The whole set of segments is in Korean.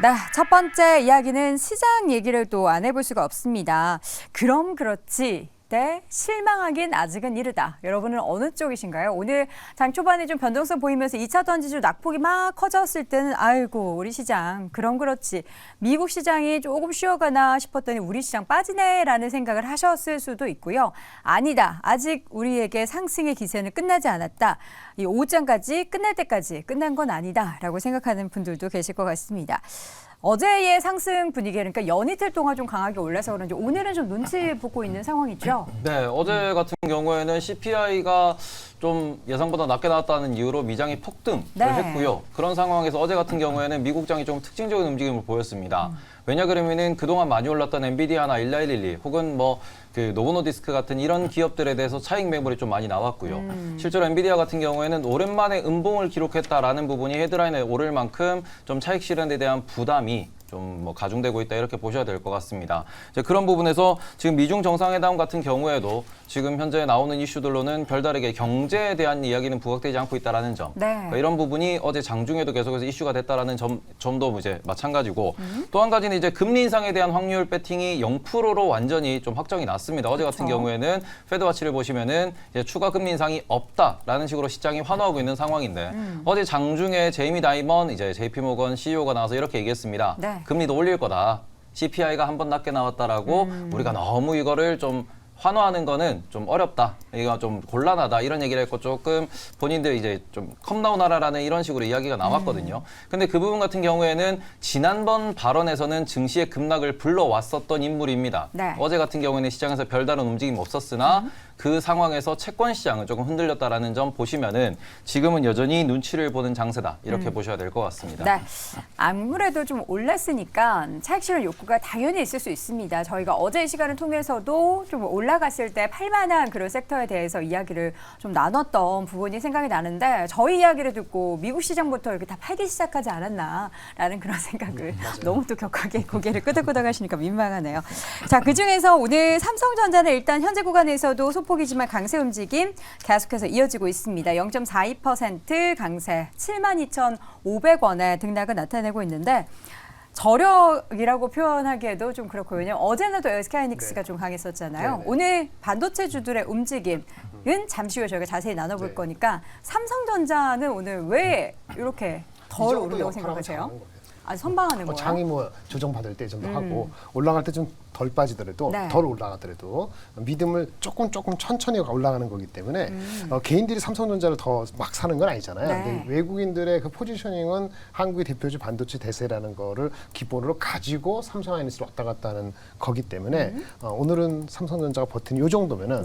네, 첫 번째 이야기는 시장 얘기를 또 안 해볼 수가 없습니다. 그럼 그렇지. 네, 실망하긴 아직은 이르다. 여러분은 어느 쪽이신가요? 오늘 장 초반에 좀 변동성 보이면서 2차 던지주 낙폭이 막 커졌을 때는 아이고 우리 시장 그럼 그렇지. 미국 시장이 조금 쉬어가나 싶었더니 우리 시장 빠지네라는 생각을 하셨을 수도 있고요. 아니다. 아직 우리에게 상승의 기세는 끝나지 않았다. 이 오후장까지 끝날 때까지 끝난 건 아니다라고 생각하는 분들도 계실 것 같습니다. 어제의 상승 분위기, 그러니까 연이틀 동안 좀 강하게 올라서 그런지 오늘은 좀 눈치 보고 있는 상황이죠? 네, 어제 같은 경우에는 CPI가 좀 예상보다 낮게 나왔다는 이유로 미장이 폭등을 했고요. 그런 상황에서 어제 같은 경우에는 미국장이 좀 특징적인 움직임을 보였습니다. 왜냐 그러면은 그동안 많이 올랐던 엔비디아나 1112 혹은 뭐 그 노보노디스크 같은 이런 기업들에 대해서 차익 매물이 좀 많이 나왔고요. 실제로 엔비디아 같은 경우에는 오랜만에 음봉을 기록했다라는 부분이 헤드라인에 오를 만큼 좀 차익 실현에 대한 부담이 좀 뭐 가중되고 있다 이렇게 보셔야 될 것 같습니다. 이제 그런 부분에서 지금 미중 정상회담 같은 경우에도 지금 현재 나오는 이슈들로는 별다르게 경제에 대한 이야기는 부각되지 않고 있다라는 점. 그러니까 이런 부분이 어제 장중에도 계속해서 이슈가 됐다라는 점도 이제 마찬가지고 또 한 가지는 이제 금리 인상에 대한 확률 배팅이 0%로 완전히 좀 확정이 났습니다. 어제 같은 경우에는 페드와치를 보시면은 이제 추가 금리 인상이 없다라는 식으로 시장이 환호하고 있는 상황인데 어제 장중에 제이미 다이먼 이제 JP모건 CEO가 나와서 이렇게 얘기했습니다. 금리도 올릴 거다. CPI가 한 번 낮게 나왔다라고 우리가 너무 이거를 좀 환호하는 거는 좀 어렵다. 이거 좀 곤란하다. 이런 얘기를 했고 조금 본인들 이제 좀 컴다운하라라는 이런 식으로 이야기가 나왔거든요. 근데 그 부분 같은 경우에는 지난번 발언에서는 증시의 급락을 불러왔었던 인물입니다. 어제 같은 경우에는 시장에서 별다른 움직임 없었으나 그 상황에서 채권 시장은 조금 흔들렸다라는 점 보시면은 지금은 여전히 눈치를 보는 장세다. 이렇게 보셔야 될 것 같습니다. 네. 아무래도 좀 올랐으니까 차익 실현 욕구가 당연히 있을 수 있습니다. 저희가 어제 이 시간을 통해서도 좀 올라갔을 때 팔만한 그런 섹터에 대해서 이야기를 좀 나눴던 부분이 생각이 나는데 저희 이야기를 듣고 미국 시장부터 이렇게 다 팔기 시작하지 않았나라는 그런 생각을 너무 또 격하게 고개를 끄덕끄덕 하시니까 민망하네요. 자, 그중에서 오늘 삼성전자는 일단 현재 구간에서도 소폭이지만 강세 움직임 계속해서 이어지고 있습니다. 0.42% 강세 72,500원의 등락을 나타내고 있는데 저력이라고 표현하기에도 좀 그렇고 왜냐면 어제는 또 SK하이닉스가 좀 강했었잖아요. 오늘 반도체주들의 움직임은 잠시 후에 저희가 자세히 나눠볼 거니까 삼성전자는 오늘 왜 이렇게 덜 오른다고 생각하세요? 아, 선방하는 거예요? 장이 뭐 조정받을 때 정도 하고 올라갈 때 좀 덜 빠지더라도 덜 올라가더라도 믿음을 조금 천천히 올라가는 거기 때문에 개인들이 삼성전자를 더 막 사는 건 아니잖아요. 근데 외국인들의 그 포지셔닝은 한국의 대표주 반도체 대세라는 거를 기본으로 가지고 삼성하이닉스로 왔다 갔다 하는 거기 때문에 오늘은 삼성전자가 버티는 이 정도면은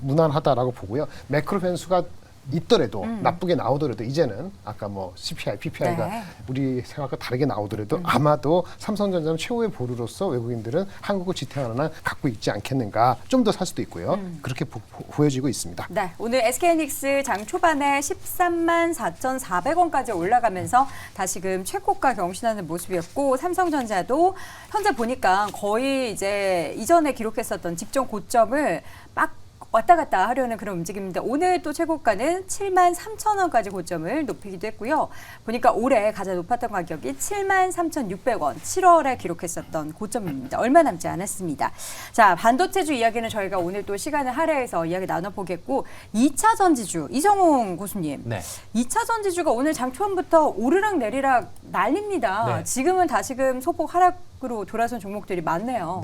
무난하다라고 보고요. 매크로 변수가 있더라도 나쁘게 나오더라도 이제는 아까 뭐 CPI, PPI가 우리 생각과 다르게 나오더라도 아마도 삼성전자는 최후의 보루로서 외국인들은 한국을 지탱하는 한 갖고 있지 않겠는가 좀 더 살 수도 있고요. 그렇게 보여지고 있습니다. 네, 오늘 SK하이닉스 장 초반에 13만 4,400원까지 올라가면서 다시금 최고가 경신하는 모습이었고 삼성전자도 현재 보니까 거의 이제 이전에 기록했었던 직전 고점을 막 왔다 갔다 하려는 그런 움직임인데 오늘 또 최고가는 7만 3,000원까지 고점을 높이기도 했고요. 보니까 올해 가장 높았던 가격이 7만 3,600원, 7월에 기록했었던 고점입니다. 얼마 남지 않았습니다. 자, 반도체주 이야기는 저희가 오늘 또 시간을 할애해서 이야기 나눠보겠고 2차 전지주, 이정홍 교수님. 2차 전지주가 오늘 장 초반부터 오르락 내리락 난립니다. 지금은 다시금 소폭 하락으로 돌아선 종목들이 많네요.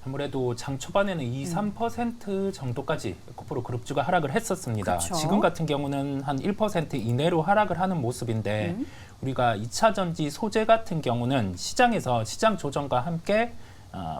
아무래도 장 초반에는 2~3% 정도까지 코프로 그룹주가 하락을 했었습니다. 지금 같은 경우는 한 1% 이내로 하락을 하는 모습인데 우리가 2차 전지 소재 같은 경우는 시장에서 시장 조정과 함께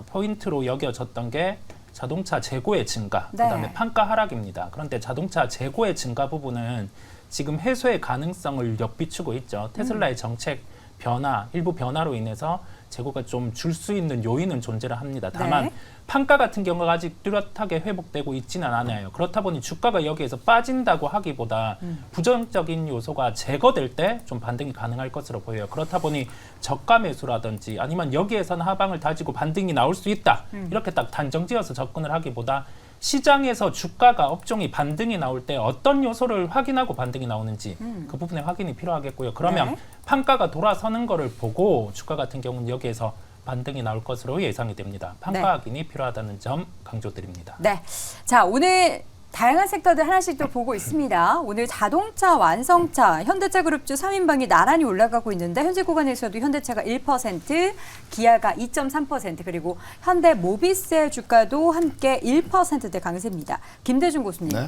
포인트로 여겨졌던 게 자동차 재고의 증가, 그다음에 판가 하락입니다. 그런데 자동차 재고의 증가 부분은 지금 해소의 가능성을 역비추고 있죠. 테슬라의 정책 변화, 일부 변화로 인해서 재고가 좀 줄 수 있는 요인은 존재를 합니다. 다만 판가 같은 경우가 아직 뚜렷하게 회복되고 있지는 않아요. 그렇다 보니 주가가 여기에서 빠진다고 하기보다 부정적인 요소가 제거될 때 좀 반등이 가능할 것으로 보여요. 그렇다 보니 저가 매수라든지 아니면 여기에서는 하방을 다지고 반등이 나올 수 있다. 이렇게 딱 단정지어서 접근을 하기보다 시장에서 주가가 업종이 반등이 나올 때 어떤 요소를 확인하고 반등이 나오는지 그 부분에 확인이 필요하겠고요. 그러면 네. 판가가 돌아서는 거를 보고 주가 같은 경우는 여기에서 반등이 나올 것으로 예상이 됩니다. 판가 네. 확인이 필요하다는 점 강조드립니다. 네. 자, 오늘 다양한 섹터들 하나씩 또 보고 있습니다. 오늘 자동차, 완성차, 현대차 그룹주 3인방이 나란히 올라가고 있는데 현재 구간에서도 현대차가 1%, 기아가 2.3%, 그리고 현대모비스의 주가도 함께 1%대 강세입니다. 김대중 교수님. 네.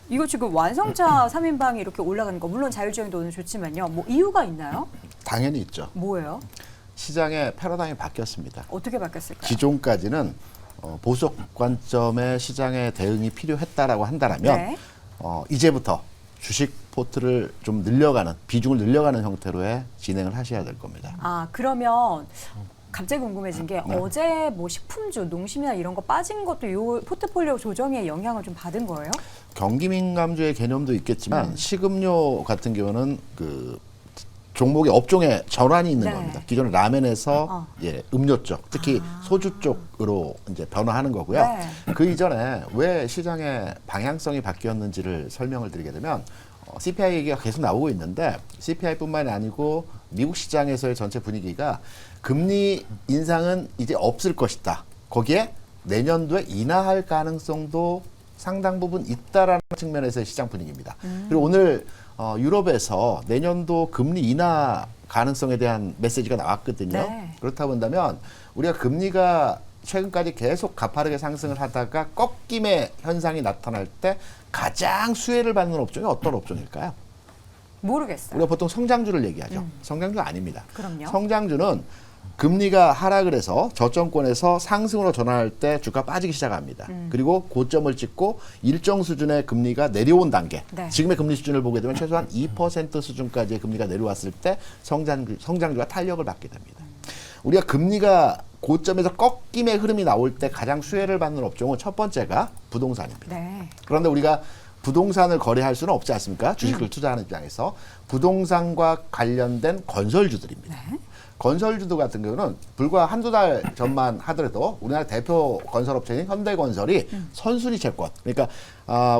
이거 지금 완성차 3인방이 이렇게 올라가는 거 물론 자율주행도 오늘 좋지만요. 뭐 이유가 있나요? 당연히 있죠. 뭐예요? 시장의 패러다임이 바뀌었습니다. 어떻게 바뀌었을까요? 기존까지는 보석 관점의 시장에 대응이 필요했다라고 한다면 네. 이제부터 주식 포트를 좀 늘려가는 비중을 늘려가는 형태로의 진행을 하셔야 될 겁니다. 아, 그러면 갑자기 궁금해진 게 어제 뭐 식품주, 농심이나 이런 거 빠진 것도 요 포트폴리오 조정에 영향을 좀 받은 거예요? 경기 민감주의 개념도 있겠지만 식음료 같은 경우는 그 종목의 업종의 전환이 있는 네. 겁니다. 기존 라면에서 음료 쪽, 특히 소주 쪽으로 이제 변화하는 거고요. 네. 그 이전에 왜 시장의 방향성이 바뀌었는지를 설명을 드리게 되면 CPI 얘기가 계속 나오고 있는데 CPI뿐만이 아니고 미국 시장에서의 전체 분위기가 금리 인상은 이제 없을 것이다. 거기에 내년도에 인하할 가능성도 상당 부분 있다라는 측면에서의 시장 분위기입니다. 그리고 오늘 유럽에서 내년도 금리 인하 가능성에 대한 메시지가 나왔거든요. 네. 그렇다 본다면 우리가 금리가 최근까지 계속 가파르게 상승을 하다가 꺾임의 현상이 나타날 때 가장 수혜를 받는 업종이 어떤 업종일까요? 모르겠어요. 우리가 보통 성장주를 얘기하죠. 성장주 아닙니다. 그럼요. 성장주는 금리가 하락을 해서 저점권에서 상승으로 전환할 때 주가 빠지기 시작합니다. 그리고 고점을 찍고 일정 수준의 금리가 내려온 단계. 네. 지금의 금리 수준을 보게 되면 최소한 2% 수준까지의 금리가 내려왔을 때 성장주가 탄력을 받게 됩니다. 우리가 금리가 고점에서 꺾임의 흐름이 나올 때 가장 수혜를 받는 업종은 첫 번째가 부동산입니다. 네. 그런데 우리가 부동산을 거래할 수는 없지 않습니까? 주식을 투자하는 입장에서 부동산과 관련된 건설주들입니다. 네. 건설주도 같은 경우는 불과 한두 달 전만 하더라도 우리나라 대표 건설업체인 현대건설이 선순위 채권, 그러니까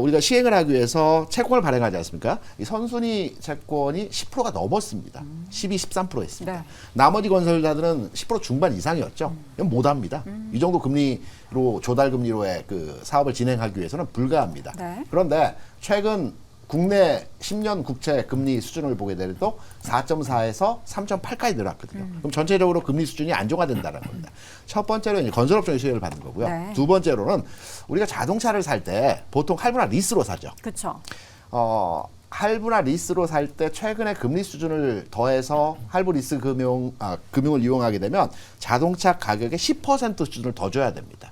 우리가 시행을 하기 위해서 채권을 발행하지 않습니까? 이 선순위 채권이 10%가 넘었습니다. 12, 13% 했습니다. 네. 나머지 건설사들은 10% 중반 이상이었죠. 이건 못합니다. 이 정도 금리로 조달 금리로의 그 사업을 진행하기 위해서는 불가합니다. 네. 그런데 최근 국내 10년 국채 금리 수준을 보게 되도 4.4에서 3.8까지 늘어났거든요. 그럼 전체적으로 금리 수준이 안정화된다는 겁니다. 첫 번째로 이제 건설업종의 수혜를 받는 거고요. 네. 두 번째로는 우리가 자동차를 살 때 보통 할부나 리스로 사죠. 그렇죠. 할부나 리스로 살 때 최근에 금리 수준을 더해서 할부 리스 금융을 이용하게 되면 자동차 가격의 10% 수준을 더 줘야 됩니다.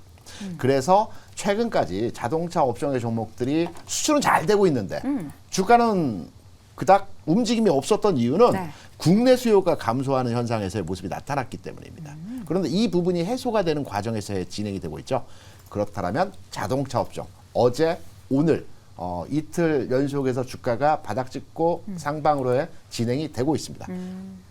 그래서 최근까지 자동차 업종의 종목들이 수출은 잘 되고 있는데 주가는 그닥 움직임이 없었던 이유는 네. 국내 수요가 감소하는 현상에서의 모습이 나타났기 때문입니다. 그런데 이 부분이 해소가 되는 과정에서의 진행이 되고 있죠. 그렇다면 자동차 업종 어제 오늘 이틀 연속해서 주가가 바닥 찍고 상방으로의 진행이 되고 있습니다.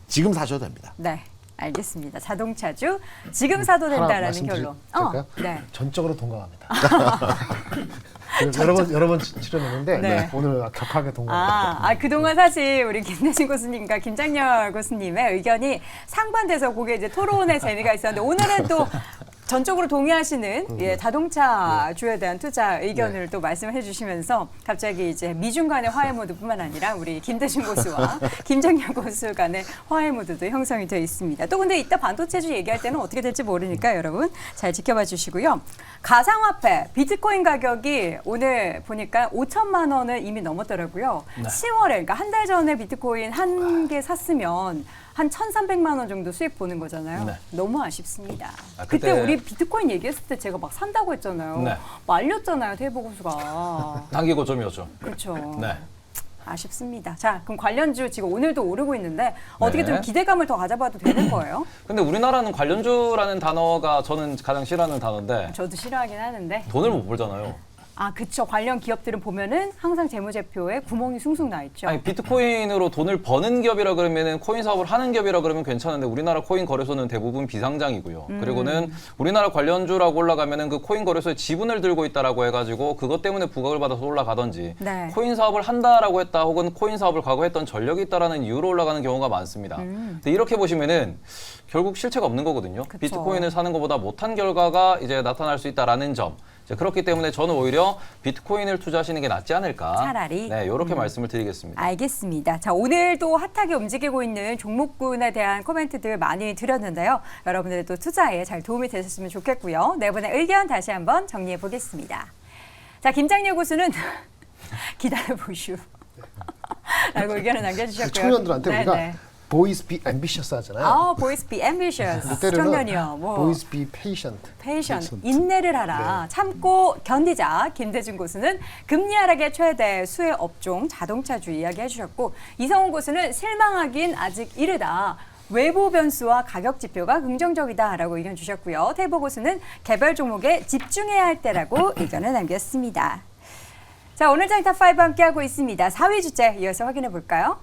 지금 사셔도 됩니다. 네. 알겠습니다. 자동차주 지금 사도 하나 된다라는 말씀드릴 결론. 수 있을까요? 네. 전적으로 동감합니다. 여러 번 출연했는데 네. 오늘 격하게 동감합니다. 그동안 사실 우리 김대중 교수님과 김장렬 교수님의 의견이 상반돼서 그게 이제 토론의 재미가 있었는데 오늘은 또 전적으로 동의하시는 자동차 주에 대한 투자 의견을 또 말씀해 주시면서 갑자기 이제 미중 간의 화해 모드뿐만 아니라 우리 김대중 고수와 김장렬 고수 간의 화해 모드도 형성이 되어 있습니다. 또 근데 이따 반도체주 얘기할 때는 어떻게 될지 모르니까 여러분 잘 지켜봐 주시고요. 가상화폐 비트코인 가격이 오늘 보니까 5천만 원을 이미 넘었더라고요. 10월에 그러니까 한 달 전에 비트코인 한 개 샀으면 한 1,300만 원 정도 수익 보는 거잖아요. 네. 너무 아쉽습니다. 그때 우리 비트코인 얘기했을 때 제가 막 산다고 했잖아요. 네. 말렸잖아요, 태보고수가. 단기 고점이었죠. 그렇죠. 네. 아쉽습니다. 자, 그럼 관련주 지금 오늘도 오르고 있는데 어떻게 네. 좀 기대감을 더 가져봐도 되는 거예요? 근데 우리나라는 관련주라는 단어가 저는 가장 싫어하는 단어인데 저도 싫어하긴 하는데. 돈을 못 벌잖아요. 아, 그쵸. 관련 기업들은 보면은 항상 재무제표에 구멍이 숭숭 나 있죠. 아니, 비트코인으로 돈을 버는 기업이라 그러면은 코인 사업을 하는 기업이라 그러면 괜찮은데 우리나라 코인 거래소는 대부분 비상장이고요. 그리고는 우리나라 관련주라고 올라가면은 그 코인 거래소에 지분을 들고 있다라고 해가지고 그것 때문에 부각을 받아서 올라가든지 네. 코인 사업을 한다라고 했다 혹은 코인 사업을 과거 했던 전력이 있다라는 이유로 올라가는 경우가 많습니다. 근데 이렇게 보시면은 결국 실체가 없는 거거든요. 그쵸. 비트코인을 사는 것보다 못한 결과가 이제 나타날 수 있다라는 점. 이제 그렇기 때문에 저는 오히려 비트코인을 투자하시는 게 낫지 않을까. 차라리? 네, 이렇게 말씀을 드리겠습니다. 알겠습니다. 자, 오늘도 핫하게 움직이고 있는 종목군에 대한 코멘트들 많이 드렸는데요. 여러분들의 또 투자에 잘 도움이 되셨으면 좋겠고요. 네 분의 의견 다시 한번 정리해 보겠습니다. 자, 김장렬 고수는 기다려보슈 라고 의견을 남겨주셨고요. 청년들한테 네, 우리가 네. boys be ambitious 하잖아요. 아, boys be ambitious. 청년이요. 뭐. boys be patient. patient, 인내를 하라. 참고 견디자. 김대중 고수는 금리 하락의 최대 수혜 업종 자동차주 이야기해 주셨고, 이성훈 고수는 실망하긴 아직 이르다. 외부 변수와 가격 지표가 긍정적이다라고 의견 주셨고요. 태보 고수는 개별 종목에 집중해야 할 때라고 의견을 남겼습니다. 자, 오늘 장탑5 함께하고 있습니다. 4위 주제 이어서 확인해 볼까요?